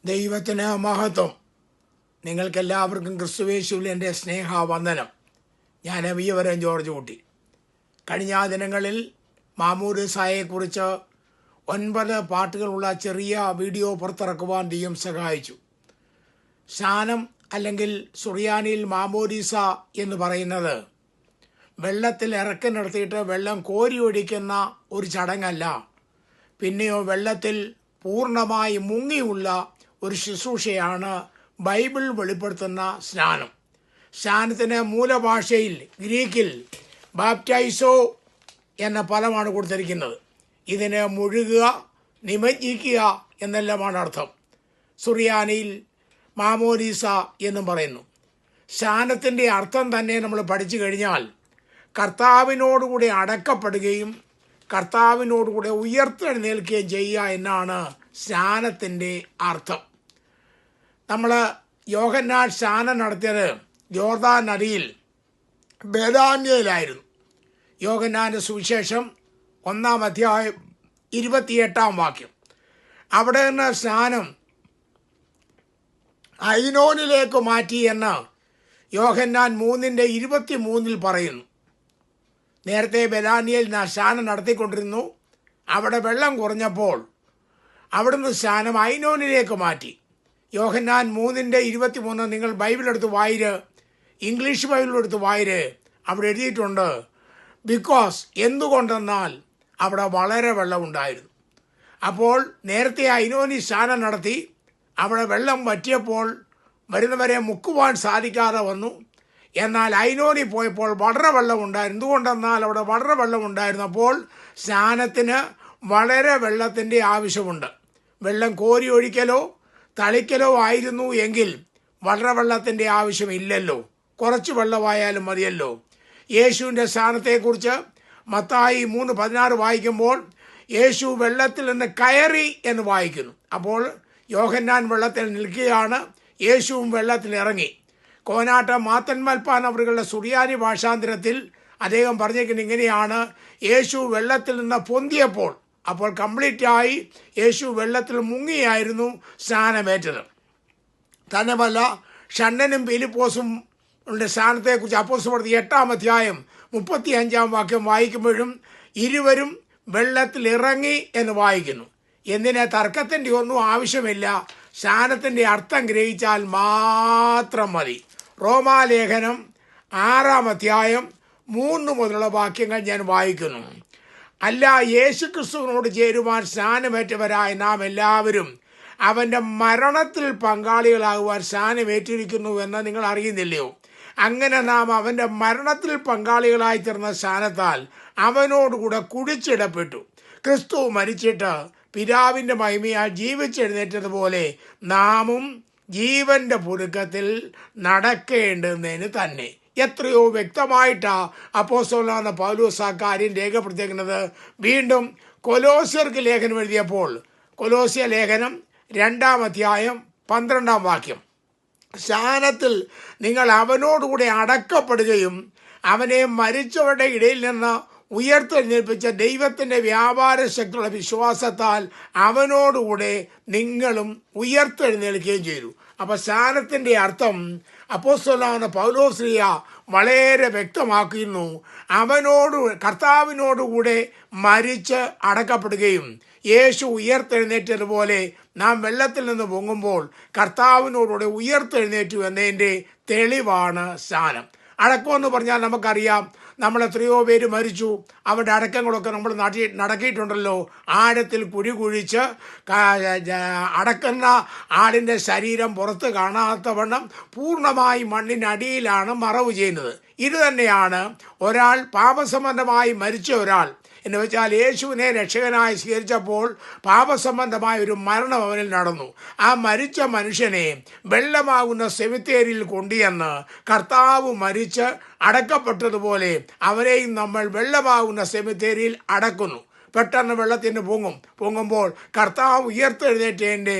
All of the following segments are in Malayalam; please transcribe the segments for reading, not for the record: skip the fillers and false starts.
ദൈവത്തിന് മഹത്വം. നിങ്ങൾക്കെല്ലാവർക്കും ക്രിസ്തുവേശുവിൽ എൻ്റെ സ്നേഹവന്ദനം. ഞാൻ വിയവരം ജോർജ് കുട്ടി. കഴിഞ്ഞ ദിനങ്ങളിൽ മാമോദിസായെക്കുറിച്ച് 9 പാട്ടുകളുള്ള ചെറിയ വീഡിയോ പുറത്തിറക്കുവാൻ ദൈവം സഹായിച്ചു. സ്നാനം അല്ലെങ്കിൽ സുറിയാനിയിൽ മാമോദിസ എന്ന് പറയുന്നത് വെള്ളത്തിൽ ഇറക്കി നിർത്തിയിട്ട് വെള്ളം കോരി ഒഴിക്കുന്ന ഒരു ചടങ്ങല്ല. പിന്നെയോ വെള്ളത്തിൽ പൂർണ്ണമായി മുങ്ങിയുള്ള ഒരു ശുശ്രൂഷയാണ് ബൈബിൾ വെളിപ്പെടുത്തുന്ന സ്നാനം. സ്നാനത്തിന് മൂലഭാഷയിൽ ഗ്രീക്കിൽ ബാപ്റ്റൈസോ എന്ന പദമാണ് കൊടുത്തിരിക്കുന്നത്. ഇതിന് മുഴുകുക, നിമജ്ജിക്കുക എന്നെല്ലാമാണ് അർത്ഥം. സുറിയാനിയിൽ മാമോദിസ എന്നും പറയുന്നു. സ്നാനത്തിൻ്റെ അർത്ഥം തന്നെ നമ്മൾ പഠിച്ചു കഴിഞ്ഞാൽ കർത്താവിനോടുകൂടി അടക്കപ്പെടുകയും കർത്താവിനോടുകൂടെ ഉയർത്തെഴുന്നേൽക്കുകയും ചെയ്യുക എന്നാണ് സ്നാനത്തിൻ്റെ അർത്ഥം. നമ്മൾ യോഹന്നാൻ സ്നാനം നടത്തിയത് യോർദാൻ നദിയിൽ ബേഥാന്യയിലായിരുന്നു. യോഹന്നാന്റെ സുവിശേഷം 1-ാം അധ്യായം 28-ാം വാക്യം. അവിടെ നിന്ന് സ്നാനം ഐനോനിലേക്ക് മാറ്റി എന്ന് യോഹന്നാൻ 3:23 പറയുന്നു. നേരത്തെ ബേഥാന്യയിൽ സ്നാനം നടത്തിക്കൊണ്ടിരുന്നു. അവിടെ വെള്ളം കുറഞ്ഞപ്പോൾ അവിടുന്ന് സ്നാനം ഐനോനിലേക്ക് മാറ്റി. യോഹന്നാൻ 3:23 നിങ്ങൾ ബൈബിളെടുത്ത് വായിര്, ഇംഗ്ലീഷ് ബൈബിളെടുത്ത് വായിര്. അവിടെ എഴുതിയിട്ടുണ്ട്, ബിക്കോസ് എന്തുകൊണ്ടെന്നാൽ അവിടെ വളരെ വെള്ളമുണ്ടായിരുന്നു. അപ്പോൾ നേരത്തെ ഐനോനി സ്നാനം നടത്തി അവിടെ വെള്ളം വറ്റിയപ്പോൾ വരുന്നവരെ മുക്കുവാൻ സാധിക്കാതെ വന്നു. എന്നാൽ ഐനോനി പോയപ്പോൾ വളരെ വെള്ളമുണ്ടായിരുന്നു. എന്തുകൊണ്ടെന്നാൽ അവിടെ വളരെ വെള്ളമുണ്ടായിരുന്നപ്പോൾ സ്നാനത്തിന് വളരെ വെള്ളത്തിൻ്റെ ആവശ്യമുണ്ട്. വെള്ളം കോരി ഒഴിക്കലോ തളിക്കലോ ആയിരുന്നു എങ്കിൽ വളരെ വെള്ളത്തിൻ്റെ ആവശ്യമില്ലല്ലോ, കുറച്ച് വെള്ളമായാലും മതിയല്ലോ. യേശുവിൻ്റെ സ്നാനത്തെക്കുറിച്ച് മത്തായി 3:16 വായിക്കുമ്പോൾ യേശു വെള്ളത്തിൽ നിന്ന് കയറി എന്ന് വായിക്കുന്നു. അപ്പോൾ യോഹന്നാൻ വെള്ളത്തിൽ നിൽക്കുകയാണ്, യേശുവും വെള്ളത്തിൽ ഇറങ്ങി. കോനാട്ട മാത്തന്മൽപ്പാൻ അവരുടെ സുറിയാനി ഭാഷാന്തരത്തിൽ അദ്ദേഹം പറഞ്ഞിരിക്കുന്നത് ഇങ്ങനെയാണ്, യേശു വെള്ളത്തിൽ നിന്ന് പൊന്തിയപ്പോൾ, അപ്പോൾ കംപ്ലീറ്റായി യേശു വെള്ളത്തിൽ മുങ്ങിയായിരുന്നു സ്നാനമേറ്റത്. തന്നെയല്ല, ഷണ്ണനും ഫിലിപ്പോസും സ്നാനത്തെക്കുറിച്ച് അപ്പോസ്തലപ്രവൃത്തി 8-ാം അധ്യായം 35-ാം വാക്യം വായിക്കുമ്പോഴും ഇരുവരും വെള്ളത്തിൽ ഇറങ്ങി എന്ന് വായിക്കുന്നു. എന്തിന്? തർക്കത്തിൻ്റെ ഒന്നും ആവശ്യമില്ല. സ്നാനത്തിൻ്റെ അർത്ഥം ഗ്രഹിച്ചാൽ മാത്രം മതി. റോമാലേഖനം 6-ാം അധ്യായം 3 മുതലുള്ള വാക്യങ്ങൾ ഞാൻ വായിക്കുന്നു. അല്ല, യേശു ക്രിസ്തുവിനോട് ചേരുവാൻ സ്നാനമേറ്റവരായ നാം എല്ലാവരും അവൻ്റെ മരണത്തിൽ പങ്കാളികളാകുവാൻ സ്നാനമേറ്റിരിക്കുന്നു എന്ന് നിങ്ങൾ അറിയുന്നില്ലയോ? അങ്ങനെ നാം അവൻ്റെ മരണത്തിൽ പങ്കാളികളായി തീർന്ന സ്നാനത്താൽ അവനോടുകൂടെ കുഴിച്ചിടപ്പെട്ടു. ക്രിസ്തു മരിച്ചിട്ട് പിതാവിൻ്റെ മഹിമയാൽ ജീവിച്ചെഴുന്നേറ്റതുപോലെ നാമും ജീവന്റെ പുരുക്കത്തിൽ നടക്കേണ്ടതിന് തന്നെ. എത്രയോ വ്യക്തമായിട്ടാണ് അപ്പോസ്തലനായ പൗലോസ് ആ കാര്യം രേഖപ്പെടുത്തിയിരിക്കുന്നത്. വീണ്ടും കൊലോസ്യർക്ക് ലേഖനം എഴുതിയപ്പോൾ കൊലോസ്യ ലേഖനം 2-ാം അധ്യായം 12-ാം വാക്യം, സ്നാനത്തിൽ നിങ്ങൾ അവനോടുകൂടെ അടക്കപ്പെടുകയും അവനെ മരിച്ചവരുടെ ഇടയിൽ നിന്ന് ഉയർത്തെഴുന്നേൽപ്പിച്ച ദൈവത്തിൻ്റെ വ്യാപാര ശക്തിയുള്ള വിശ്വാസത്താൽ അവനോടുകൂടെ നിങ്ങളും ഉയർത്തെഴുന്നേൽക്കുകയും ചെയ്തു. അപ്പോൾ സ്നാനത്തിൻ്റെ അർത്ഥം അപ്പോസ്തലനായ പൗലോസ്ലീഹ വളരെ വ്യക്തമാക്കുന്നു. കർത്താവിനോടുകൂടെ മരിച്ച് അടക്കപ്പെടുകയും യേശു ഉയർത്തെഴുന്നേറ്റതുപോലെ നാം വെള്ളത്തിൽ നിന്ന് പൊങ്ങുമ്പോൾ കർത്താവിനോടുകൂടെ ഉയർത്തെഴുന്നേറ്റു എന്നതിൻ്റെ തെളിവാണ് സ്നാനം. അടക്കമെന്ന് പറഞ്ഞാൽ നമുക്കറിയാം, നമ്മൾ എത്രയോ പേര് മരിച്ചു, അവരുടെ അടക്കങ്ങളൊക്കെ നമ്മൾ നടക്കിയിട്ടുണ്ടല്ലോ. ആഴത്തിൽ കുഴി കുഴിച്ച് അടക്കുന്ന ആളിൻ്റെ ശരീരം പുറത്ത് കാണാത്തവണ്ണം പൂർണ്ണമായി മണ്ണിനടിയിലാണ് മറവ് ചെയ്യുന്നത്. ഇത് തന്നെയാണ് ഒരാൾ പാപസംബന്ധമായി മരിച്ച ഒരാൾ എന്ന് വെച്ചാൽ യേശുവിനെ രക്ഷകനായി സ്വീകരിച്ചപ്പോൾ പാപസംബന്ധമായ ഒരു മരണം അവനിൽ നടന്നു. ആ മരിച്ച മനുഷ്യനെ വെള്ളമാകുന്ന സെമിത്തേരിയിൽ കൊണ്ടുചെന്ന് കർത്താവ് മരിച്ച് അടക്കപ്പെട്ടതുപോലെ അവരെയും നമ്മൾ വെള്ളമാകുന്ന സെമിത്തേരിയിൽ അടക്കുന്നു. പെട്ടെന്ന് വെള്ളത്തിന് പൊങ്ങുമ്പോൾ കർത്താവ് ഉയർത്തെഴുന്നേറ്റതിൻ്റെ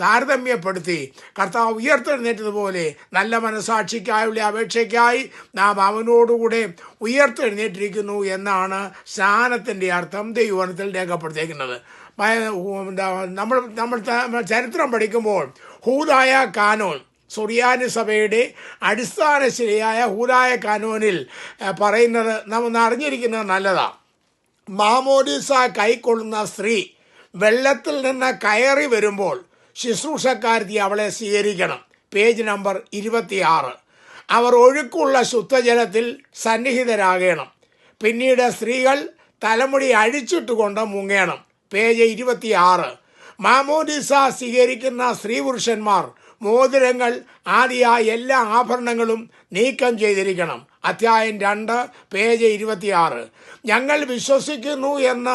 താരതമ്യപ്പെടുത്തി കർത്താവ് ഉയർത്തെഴുന്നേറ്റതുപോലെ നല്ല മനസാക്ഷിക്കായുള്ള അപേക്ഷയ്ക്കായി നാം അവനോടുകൂടെ ഉയർത്തെഴുന്നേറ്റിരിക്കുന്നു എന്നാണ് സ്നാനത്തിൻ്റെ അർത്ഥം ദൈവവചനത്തിൽ രേഖപ്പെടുത്തിയിരിക്കുന്നത്. നമ്മൾ ചരിത്രം പഠിക്കുമ്പോൾ ഹൂദായ കാനോൻ, സുറിയാനി സഭയുടെ അടിസ്ഥാന ശരിയായ ഹൂദായ കാനോനിൽ പറയുന്നത് നമ്മൾ അറിഞ്ഞിരിക്കുന്നത് നല്ലതാണ്. മാമോദീസ കൈക്കൊള്ളുന്ന സ്ത്രീ വെള്ളത്തിൽ നിന്ന് കയറി വരുമ്പോൾ ശുശ്രൂഷക്കാരത്തി അവളെ സ്വീകരിക്കണം. Page number 26. അവർ ഒഴുക്കുള്ള ശുദ്ധജലത്തിൽ സന്നിഹിതരാകണം. പിന്നീട് സ്ത്രീകൾ തലമുടി അഴിച്ചിട്ടുകൊണ്ട് മുങ്ങണം. പേജ് 26. മാമോദീസ സ്വീകരിക്കുന്ന സ്ത്രീ പുരുഷന്മാർ മോതിരങ്ങൾ ആദ്യ എല്ലാ ആഭരണങ്ങളും നീക്കം ചെയ്തിരിക്കണം. അധ്യായം 2 പേജ് 26. ഞങ്ങൾ വിശ്വസിക്കുന്നു എന്ന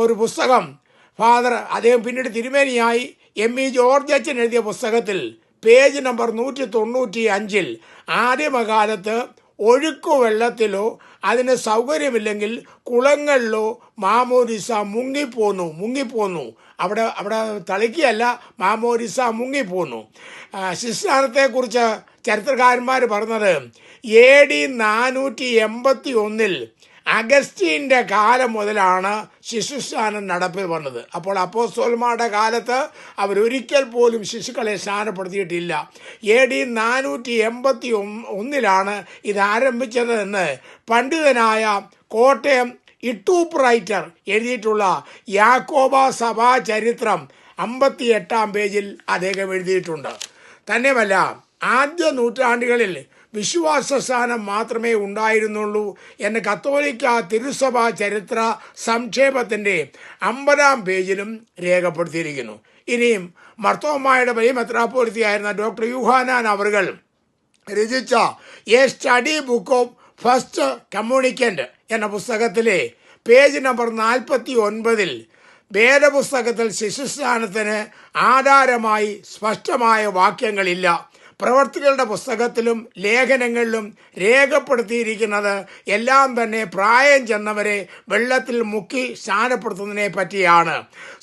ഒരു പുസ്തകം അദ്ദേഹം പിന്നീട് തിരുമേനിയായി M.E. ജോർജ് അച്ഛൻ എഴുതിയ പുസ്തകത്തിൽ പേജ് നമ്പർ 195 ആദിമകാലത്ത് ഒഴുക്കുവെള്ളത്തിലോ അതിന് സൗകര്യമില്ലെങ്കിൽ കുളങ്ങളിലോ മാമോദീസ മുങ്ങിപ്പോന്നു. അവിടെ തളിക്കുകയല്ല, മാമോദീസ മുങ്ങിപ്പോന്നു. ശിശുസ്നാനത്തെക്കുറിച്ച് ചരിത്രകാരന്മാർ പറഞ്ഞത് AD 481 അഗസ്റ്റീൻ്റെ കാലം മുതലാണ് ശിശുസ്നാനം നടപ്പിൽ വന്നത്. അപ്പോൾ അപ്പോസ്തലന്മാരുടെ കാലത്ത് അവരൊരിക്കൽ പോലും ശിശുക്കളെ സ്നാനപ്പെടുത്തിയിട്ടില്ല. AD 481 ഇത് ആരംഭിച്ചത് എന്ന് പണ്ഡിതനായ കോട്ടയം ഇട്ടൂപ്രൈറ്റർ എഴുതിയിട്ടുള്ള യാക്കോബ സഭാ ചരിത്രം 58 പേജിൽ അദ്ദേഹം എഴുതിയിട്ടുണ്ട്. തന്നെയുമല്ല, ആദ്യ നൂറ്റാണ്ടുകളിൽ വിശ്വാസസ്ഥാനം മാത്രമേ ഉണ്ടായിരുന്നുള്ളൂ എന്ന് കത്തോലിക്ക തിരുസഭാ ചരിത്ര സംക്ഷേപത്തിൻ്റെ 50 പേജിലും രേഖപ്പെടുത്തിയിരിക്കുന്നു. ഇനിയും മർത്തോമായുടെ വലിയ മെത്രാപ്പോലിത്തയായിരുന്ന ഡോക്ടർ യൂഹാനാൻ അവറുകൾ രചിച്ച a study book of first communicant എന്ന പുസ്തകത്തിലെ പേജ് നമ്പർ 49 വേദപുസ്തകത്തിൽ ശിശുസ്നാനത്തിന് ആധാരമായി സ്പഷ്ടമായ വാക്യങ്ങളില്ല. പ്രവർത്തികളുടെ പുസ്തകത്തിലും ലേഖനങ്ങളിലും രേഖപ്പെടുത്തിയിരിക്കുന്നത് എല്ലാം തന്നെ പ്രായം ചെന്നവരെ വെള്ളത്തിൽ മുക്കി സ്നാനപ്പെടുത്തുന്നതിനെ പറ്റിയാണ്.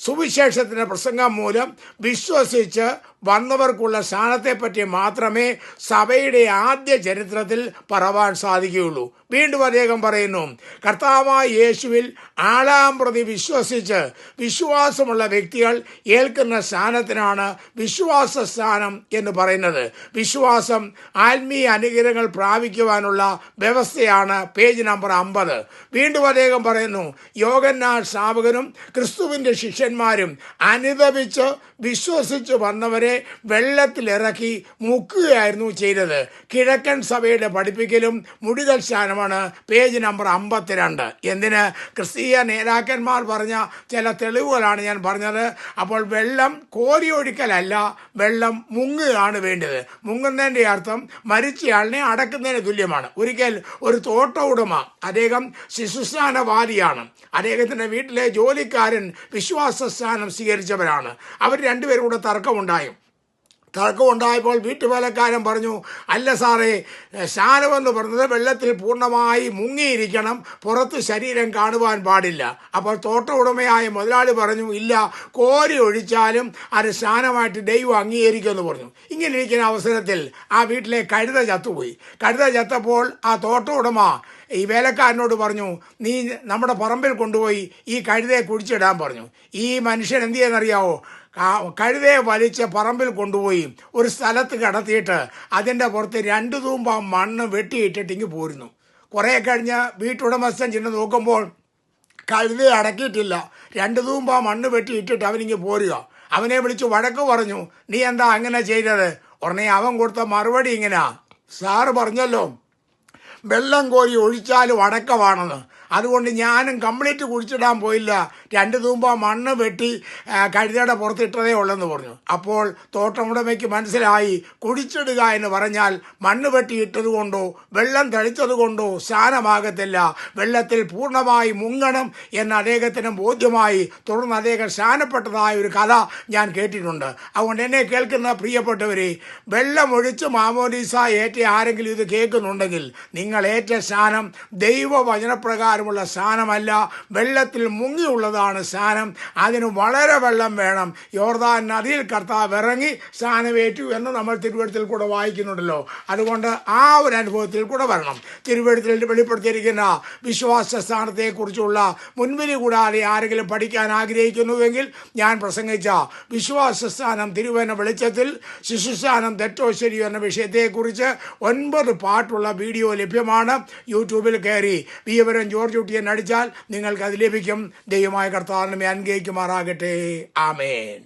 സുവിശേഷത്തിൻ്റെ പ്രസംഗം മൂലം വിശ്വസിച്ച് വന്നവർക്കുള്ള സ്നാനത്തെപ്പറ്റി മാത്രമേ സഭയുടെ ആദ്യ ചരിത്രത്തിൽ പറവാൻ സാധിക്കുകയുള്ളൂ. വീണ്ടും അദ്ദേഹം പറയുന്നു, കർത്താവായ യേശുവിൽ ആളാമ്പ്രതി വിശ്വസിച്ച് വിശ്വാസമുള്ള വ്യക്തികൾ ഏൽക്കുന്ന സ്നാനത്തിനാണ് വിശ്വാസ സ്നാനം എന്ന് പറയുന്നത്. വിശ്വാസം ആത്മീയ അനുഗ്രഹങ്ങൾ പ്രാപിക്കുവാനുള്ള വ്യവസ്ഥയാണ്. Page number 50. വീണ്ടും അദ്ദേഹം പറയുന്നു, യോഹന്നാൻ സ്നാപകനും ക്രിസ്തുവിൻ്റെ ശിഷ്യന്മാരും അനുദപിച്ച് വിശ്വസിച്ച് വന്നവരെ വെള്ളത്തിലിറക്കി മുക്കുകയായിരുന്നു ചെയ്തത്. കിഴക്കൻ സഭയുടെ പഠിപ്പിക്കലും മുടിതൽ സ്നാനമാണ്. Page number 52. എന്തിന്? ക്രിസ്തീയ നേതാക്കന്മാർ പറഞ്ഞ ചില തെളിവുകളാണ് ഞാൻ പറഞ്ഞത്. അപ്പോൾ വെള്ളം കോരിയൊഴിക്കലല്ല, വെള്ളം മുങ്ങുകയാണ് വേണ്ടത്. മുങ്ങുന്നതിൻ്റെ അർത്ഥം മരിച്ചയാളിനെ അടക്കുന്നതിന് തുല്യമാണ്. ഒരിക്കൽ ഒരു തോട്ട ഉടമ, അദ്ദേഹം ശിശുസ്നാനവാദിയാണ്. അദ്ദേഹത്തിൻ്റെ വീട്ടിലെ ജോലിക്കാരൻ വിശ്വാസ സ്നാനം സ്വീകരിച്ചവരാണ്. അവർ രണ്ടുപേരും കൂടെ തർക്കമുണ്ടായപ്പോൾ വീട്ടുവേലക്കാരൻ പറഞ്ഞു, അല്ല സാറേ, സ്നാനമെന്ന് പറഞ്ഞത് വെള്ളത്തിൽ പൂർണ്ണമായി മുങ്ങിയിരിക്കണം, പുറത്ത് ശരീരം കാണുവാൻ പാടില്ല. അപ്പോൾ തോട്ട ഉടമയായ മുതലാളി പറഞ്ഞു, ഇല്ല, കോരി ഒഴിച്ചാലും അത് സ്നാനമായിട്ട് ദൈവം അംഗീകരിക്കുമെന്ന് പറഞ്ഞു. ഇങ്ങനെ ഇരിക്കുന്ന അവസരത്തിൽ ആ വീട്ടിലെ കഴുത ചത്തുപോയി. കഴുത ചത്തപ്പോൾ ആ തോട്ട ഉടമ ഈ വേലക്കാരനോട് പറഞ്ഞു, നീ നമ്മുടെ പറമ്പിൽ കൊണ്ടുപോയി ഈ കഴുതയെ കുഴിച്ചിടാൻ പറഞ്ഞു. ഈ മനുഷ്യൻ എന്ത് ചെയ്യുന്നറിയാവോ? കഴുതയെ വലിച്ച് പറമ്പിൽ കൊണ്ടുപോയി ഒരു സ്ഥലത്ത് കിടത്തിയിട്ട് അതിൻ്റെ പുറത്ത് 2 തൂമ്പ മണ്ണ് വെട്ടിയിട്ടിട്ട് ഇങ്ങ് പോരുന്നു. കുറേ കഴിഞ്ഞ് വീട്ടുടമസ്ഥൻ ചെന്ന് നോക്കുമ്പോൾ കഴുതയെ അടക്കിയിട്ടില്ല. 2 തൂമ്പ മണ്ണ് വെട്ടിയിട്ടിട്ട് അവനിങ്ങ് പോരുക. അവനെ വിളിച്ച് വഴക്ക് പറഞ്ഞു, നീ എന്താ അങ്ങനെ ചെയ്തത്? ഉടനെ അവൻ കൊടുത്ത മറുപടി ഇങ്ങനെയാ, സാറ് പറഞ്ഞല്ലോ വെള്ളം കോരി ഒഴിച്ചാലും അടക്കമാണെന്ന്, അതുകൊണ്ട് ഞാനും കംപ്ലീറ്റ് കുഴിച്ചിടാൻ പോയില്ല, 2 തൂമ്പ മണ്ണ് വെട്ടി കഴുതയുടെ പുറത്തിട്ടതേ ഉള്ളെന്ന് പറഞ്ഞു. അപ്പോൾ തോട്ടമുടമയ്ക്ക് മനസ്സിലായി, കുഴിച്ചിടുക എന്ന് പറഞ്ഞാൽ മണ്ണ് വെട്ടിയിട്ടത് കൊണ്ടോ വെള്ളം തളിച്ചത് കൊണ്ടോ സ്നാനമാകത്തില്ല, വെള്ളത്തിൽ പൂർണ്ണമായി മുങ്ങണം എന്ന് അദ്ദേഹത്തിന് ബോധ്യമായി. തുടർന്ന് അദ്ദേഹം സ്നാനപ്പെട്ടതായ ഒരു കഥ ഞാൻ കേട്ടിട്ടുണ്ട്. അതുകൊണ്ട് എന്നെ കേൾക്കുന്ന പ്രിയപ്പെട്ടവരെ, വെള്ളമൊഴിച്ച് മാമോദീസ ഏറ്റ ആരെങ്കിലും ഇത് കേൾക്കുന്നുണ്ടെങ്കിൽ, നിങ്ങൾ ഏറ്റ സ്നാനം ദൈവവചനപ്രകാരം പ്രകാരമുള്ള സ്നാനമല്ല, വെള്ളത്തിൽ മുങ്ങിയുള്ളതാണ് സ്നാനം. അതിന് വളരെ വെള്ളം വേണം. യോർദാൻ നദിയിൽ കർത്താവ് ഇറങ്ങി സ്നാനമേറ്റു എന്ന് നമ്മൾ തിരുവെഴുത്തിൽ കൂടെ വായിക്കുന്നുണ്ടല്ലോ. അതുകൊണ്ട് ആ ഒരു അനുഭവത്തിൽ കൂടെ വരണം. തിരുവെഴുത്തിൽ വെളിപ്പെടുത്തിയിരിക്കുന്ന വിശ്വാസ സ്ഥാനത്തെക്കുറിച്ചുള്ള മുൻവിധി കൂടാതെ ആരെങ്കിലും പഠിക്കാൻ ആഗ്രഹിക്കുന്നുവെങ്കിൽ ഞാൻ പ്രസംഗിച്ച വിശ്വാസസ്ഥാനം തിരുവചന വെളിച്ചത്തിൽ ശിശുസ്ഥാനം തെറ്റോ ശരിയോ എന്ന വിഷയത്തെക്കുറിച്ച് 9 പാട്ടുള്ള വീഡിയോ ലഭ്യമാണ്. യൂട്യൂബിൽ കയറി വിയവരം ജോർജ് കുട്ടിയെ അടിച്ചാൽ നിങ്ങൾക്ക് അത് ലഭിക്കും. ദൈവമായ കർത്താവിനെ അനുഗ്രഹിക്കുമാറാകട്ടെ. ആമേൻ.